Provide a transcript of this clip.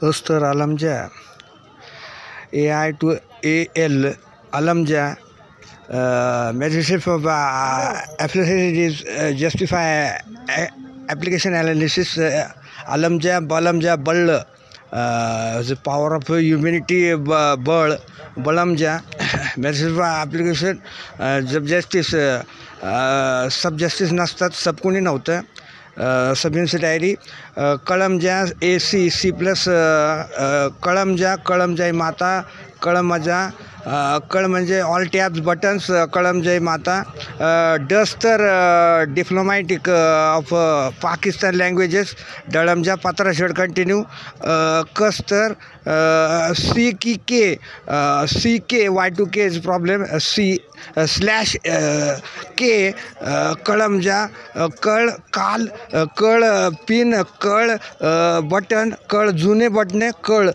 Öster Alamja AI to AL Alamja Meditation of application is justify application analysis Alamja Balamja Ball the power of humanity Ball Balamja meditation application sub justice नसतात सब कोणी नव्हतं सबमिन्स diary कळमजा AC++ कळमजाई माता कळमजा कळ म्हणजे all tabs buttons कळमजाई माता duster diplomatic of Pakistan languages डळमजा पत्रा शेड कंटिन्यू कस्तर CK Y2K is problem C/K कळमजा कळ काल कळ पिन कळ बटन कळ जुने बटणे कळ